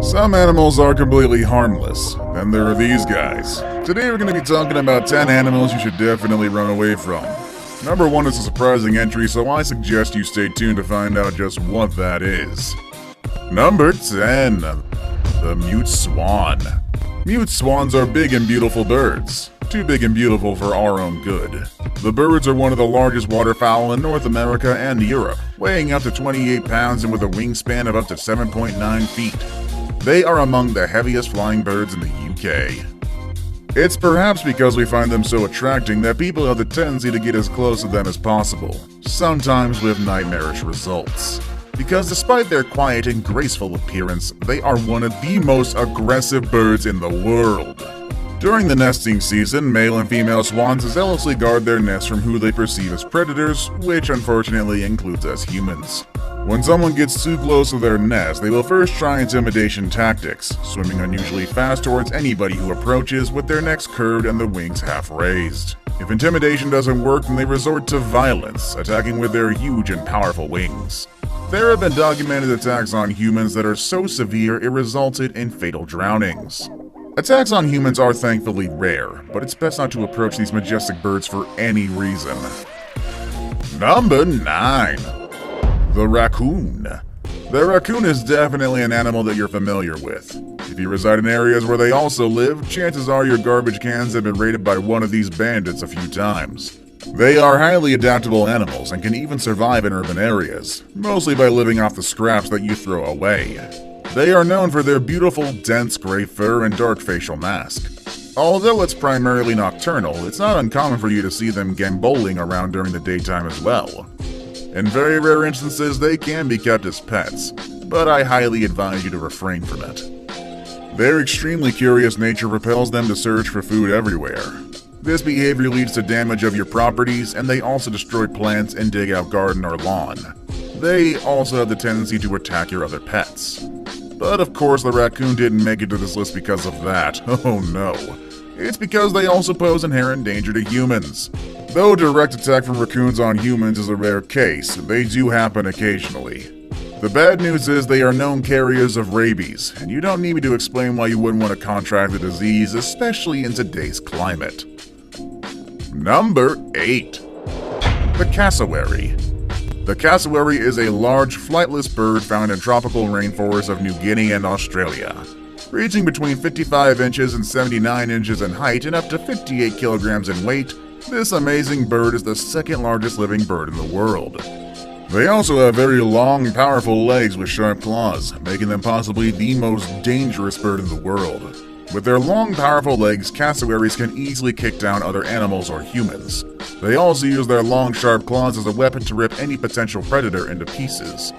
Some animals are completely harmless, then there are these guys. Today we're going to be talking about 10 animals you should definitely run away from. Number 1 is a surprising entry, so I suggest you stay tuned to find out just what that is. Number 10. The Mute Swan. Mute swans are big and beautiful birds. Too big and beautiful for our own good. The birds are one of the largest waterfowl in North America and Europe, weighing up to 28 pounds and with a wingspan of up to 7.9 feet. They are among the heaviest flying birds in the UK. It's perhaps because we find them so attracting that people have the tendency to get as close to them as possible, sometimes with nightmarish results. Because despite their quiet and graceful appearance, they are one of the most aggressive birds in the world. During the nesting season, male and female swans zealously guard their nests from who they perceive as predators, which unfortunately includes us humans. When someone gets too close to their nest, they will first try intimidation tactics, swimming unusually fast towards anybody who approaches with their necks curved and the wings half raised. If intimidation doesn't work, then they resort to violence, attacking with their huge and powerful wings. There have been documented attacks on humans that are so severe it resulted in fatal drownings. Attacks on humans are thankfully rare, but it's best not to approach these majestic birds for any reason. Number 9. The Raccoon. The raccoon is definitely an animal that you're familiar with. If you reside in areas where they also live, chances are your garbage cans have been raided by one of these bandits a few times. They are highly adaptable animals and can even survive in urban areas, mostly by living off the scraps that you throw away. They are known for their beautiful, dense gray fur and dark facial mask. Although it's primarily nocturnal, it's not uncommon for you to see them gamboling around during the daytime as well. In very rare instances, they can be kept as pets, but I highly advise you to refrain from it. Their extremely curious nature propels them to search for food everywhere. This behavior leads to damage of your properties, and they also destroy plants and dig out garden or lawn. They also have the tendency to attack your other pets. But of course the raccoon didn't make it to this list because of that. Oh no. It's because they also pose inherent danger to humans. Though direct attack from raccoons on humans is a rare case, they do happen occasionally. The bad news is they are known carriers of rabies, and you don't need me to explain why you wouldn't want to contract the disease, especially in today's climate. Number 8. The Cassowary. The cassowary is a large, flightless bird found in tropical rainforests of New Guinea and Australia. Reaching between 55 inches and 79 inches in height and up to 58 kilograms in weight, this amazing bird is the second largest living bird in the world. They also have very long, powerful legs with sharp claws, making them possibly the most dangerous bird in the world. With their long, powerful legs, cassowaries can easily kick down other animals or humans. They also use their long, sharp claws as a weapon to rip any potential predator into pieces.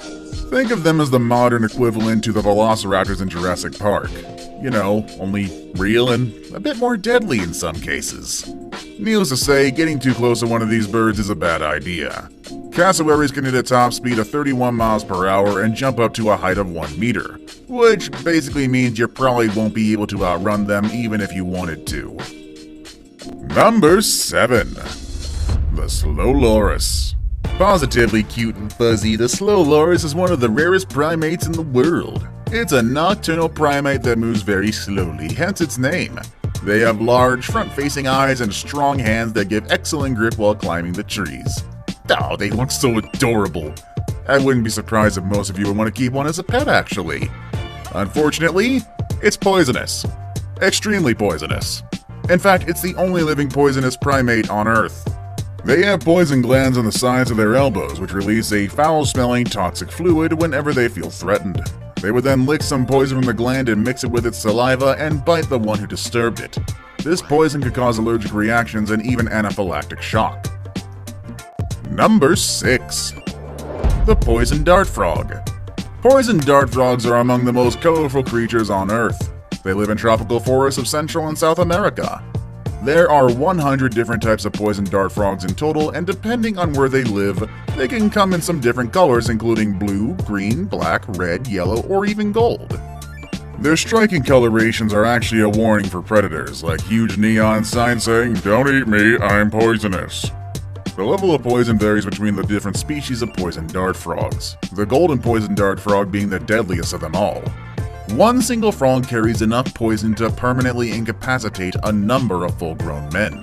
Think of them as the modern equivalent to the velociraptors in Jurassic Park. You know, only real and a bit more deadly in some cases. Needless to say, getting too close to one of these birds is a bad idea. Cassowaries can hit a top speed of 31 miles per hour and jump up to a height of 1 meter, which basically means you probably won't be able to outrun them even if you wanted to. Number 7. The Slow Loris. Positively cute and fuzzy, the Slow Loris is one of the rarest primates in the world. It's a nocturnal primate that moves very slowly, hence its name. They have large, front-facing eyes and strong hands that give excellent grip while climbing the trees. Oh, they look so adorable. I wouldn't be surprised if most of you would want to keep one as a pet, actually. Unfortunately, it's poisonous. Extremely poisonous. In fact, it's the only living poisonous primate on Earth. They have poison glands on the sides of their elbows, which release a foul-smelling toxic fluid whenever they feel threatened. They would then lick some poison from the gland and mix it with its saliva and bite the one who disturbed it. This poison could cause allergic reactions and even anaphylactic shock. Number 6. The Poison Dart Frog. Poison dart frogs are among the most colorful creatures on Earth. They live in tropical forests of Central and South America. There are 100 different types of poison dart frogs in total, and depending on where they live, they can come in some different colors including blue, green, black, red, yellow, or even gold. Their striking colorations are actually a warning for predators, like huge neon signs saying, "Don't eat me, I'm poisonous." The level of poison varies between the different species of poison dart frogs, the golden poison dart frog being the deadliest of them all. One single frog carries enough poison to permanently incapacitate a number of full-grown men.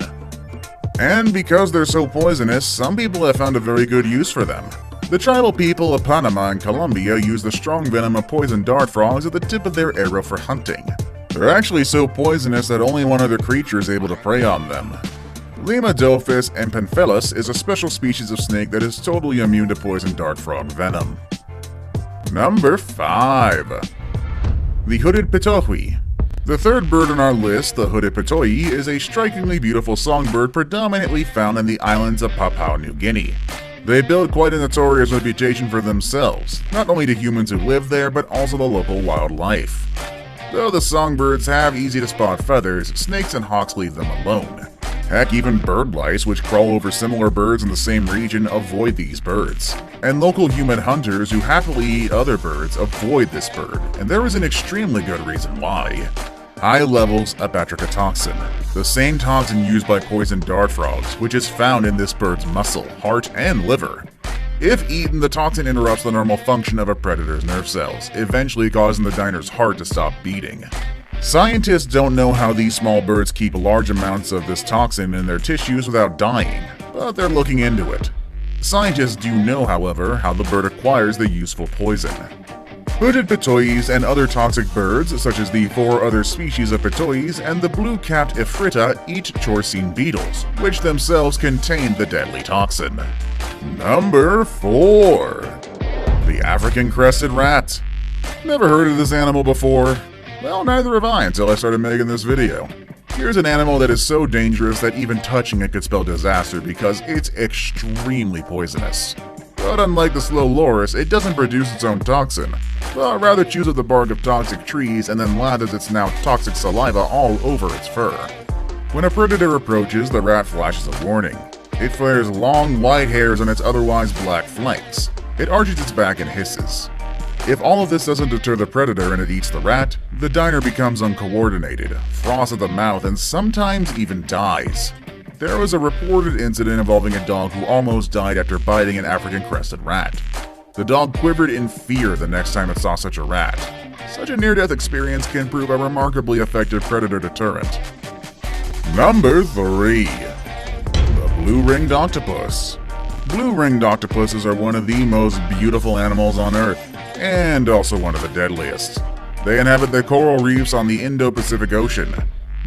And because they're so poisonous, some people have found a very good use for them. The tribal people of Panama and Colombia use the strong venom of poison dart frogs at the tip of their arrow for hunting. They're actually so poisonous that only one other creature is able to prey on them. Limnodophis empanphelus is a special species of snake that is totally immune to poison dart frog venom. Number 5. The Hooded Pitohui. The third bird on our list, the Hooded Pitohui, is a strikingly beautiful songbird predominantly found in the islands of Papua New Guinea. They build quite a notorious reputation for themselves, not only to humans who live there, but also the local wildlife. Though the songbirds have easy-to-spot feathers, snakes and hawks leave them alone. Heck, even bird lice, which crawl over similar birds in the same region, avoid these birds. And local human hunters who happily eat other birds avoid this bird, and there is an extremely good reason why. High levels of batrachotoxin, the same toxin used by poison dart frogs, which is found in this bird's muscle, heart, and liver. If eaten, the toxin interrupts the normal function of a predator's nerve cells, eventually causing the diner's heart to stop beating. Scientists don't know how these small birds keep large amounts of this toxin in their tissues without dying, but they're looking into it. Scientists do know, however, how the bird acquires the useful poison. Hooded pitohuis and other toxic birds, such as the 4 other species of pitohuis and the blue-capped Ephrita, eat chorcine beetles, which themselves contain the deadly toxin. Number 4. The African crested rat. Never heard of this animal before? Well, neither have I until I started making this video. Here's an animal that is so dangerous that even touching it could spell disaster because it's extremely poisonous. But unlike the slow loris, it doesn't produce its own toxin, but rather chews up the bark of toxic trees and then lathers its now toxic saliva all over its fur. When a predator approaches, the rat flashes a warning. It flares long, white hairs on its otherwise black flanks. It arches its back and hisses. If all of this doesn't deter the predator and it eats the rat, the diner becomes uncoordinated, froths at the mouth, and sometimes even dies. There was a reported incident involving a dog who almost died after biting an African crested rat. The dog quivered in fear the next time it saw such a rat. Such a near-death experience can prove a remarkably effective predator deterrent. Number 3. The blue-ringed octopus. Blue-ringed octopuses are one of the most beautiful animals on Earth, and also one of the deadliest. They inhabit the coral reefs on the Indo-Pacific Ocean.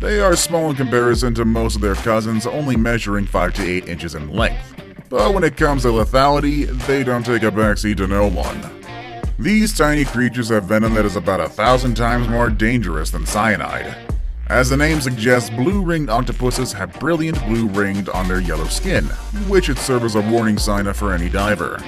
They are small in comparison to most of their cousins, only measuring 5 to 8 inches in length. But when it comes to lethality, they don't take a backseat to no one. These tiny creatures have venom that is about 1,000 times more dangerous than cyanide. As the name suggests, blue-ringed octopuses have brilliant blue ringed on their yellow skin, which should serve as a warning sign for any diver.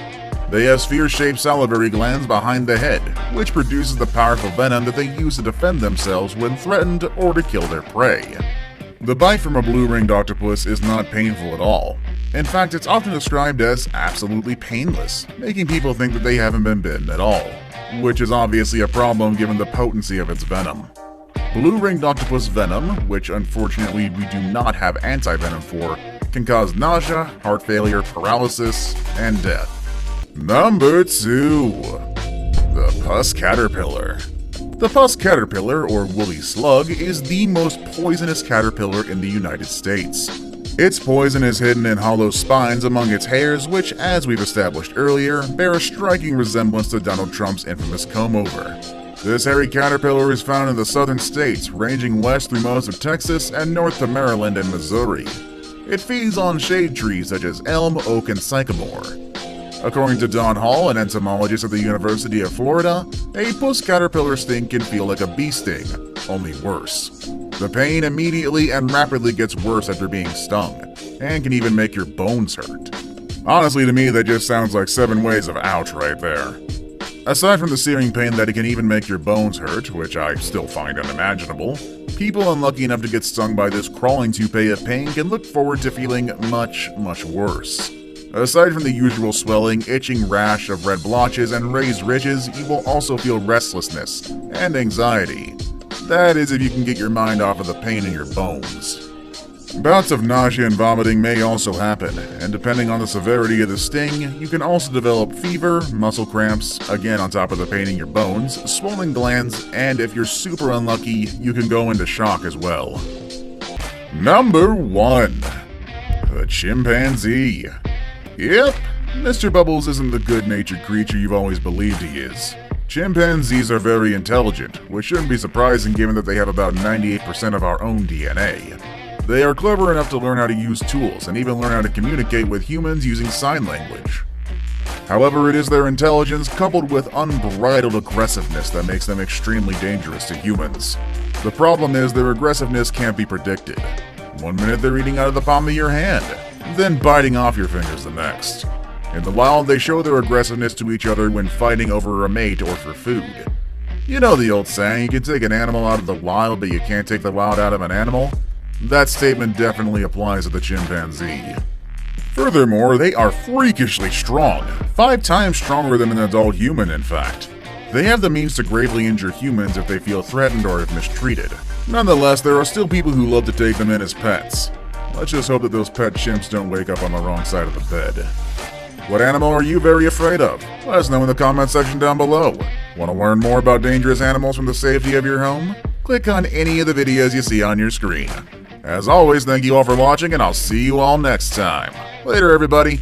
They have sphere-shaped salivary glands behind the head, which produces the powerful venom that they use to defend themselves when threatened or to kill their prey. The bite from a blue-ringed octopus is not painful at all. In fact, it's often described as absolutely painless, making people think that they haven't been bitten at all, which is obviously a problem given the potency of its venom. Blue-ringed octopus venom, which unfortunately we do not have anti-venom for, can cause nausea, heart failure, paralysis, and death. Number 2. The Puss Caterpillar. The Puss Caterpillar, or woolly slug, is the most poisonous caterpillar in the United States. Its poison is hidden in hollow spines among its hairs, which, as we've established earlier, bear a striking resemblance to Donald Trump's infamous comb-over. This hairy caterpillar is found in the southern states, ranging west through most of Texas and north to Maryland and Missouri. It feeds on shade trees such as elm, oak, and sycamore. According to Don Hall, an entomologist at the University of Florida, a puss caterpillar sting can feel like a bee sting, only worse. The pain immediately and rapidly gets worse after being stung, and can even make your bones hurt. Honestly, to me, that just sounds like 7 ways of ouch right there. Aside from the searing pain that it can even make your bones hurt, which I still find unimaginable, people unlucky enough to get stung by this crawling toupee of pain can look forward to feeling much, much worse. Aside from the usual swelling, itching rash of red blotches and raised ridges, you will also feel restlessness and anxiety. That is if you can get your mind off of the pain in your bones. Bouts of nausea and vomiting may also happen, and depending on the severity of the sting, you can also develop fever, muscle cramps, again on top of the pain in your bones, swollen glands, and if you're super unlucky, you can go into shock as well. Number 1. The chimpanzee. Yep, Mr. Bubbles isn't the good-natured creature you've always believed he is. Chimpanzees are very intelligent, which shouldn't be surprising given that they have about 98% of our own DNA. They are clever enough to learn how to use tools and even learn how to communicate with humans using sign language. However, it is their intelligence coupled with unbridled aggressiveness that makes them extremely dangerous to humans. The problem is their aggressiveness can't be predicted. One minute they're eating out of the palm of your hand, then biting off your fingers the next. In the wild, they show their aggressiveness to each other when fighting over a mate or for food. You know the old saying, you can take an animal out of the wild, but you can't take the wild out of an animal? That statement definitely applies to the chimpanzee. Furthermore, they are freakishly strong, 5 times stronger than an adult human in fact. They have the means to gravely injure humans if they feel threatened or if mistreated. Nonetheless, there are still people who love to take them in as pets. Let's just hope that those pet chimps don't wake up on the wrong side of the bed. What animal are you very afraid of? Let us know in the comment section down below. Want to learn more about dangerous animals from the safety of your home? Click on any of the videos you see on your screen. As always, thank you all for watching, and I'll see you all next time. Later, everybody.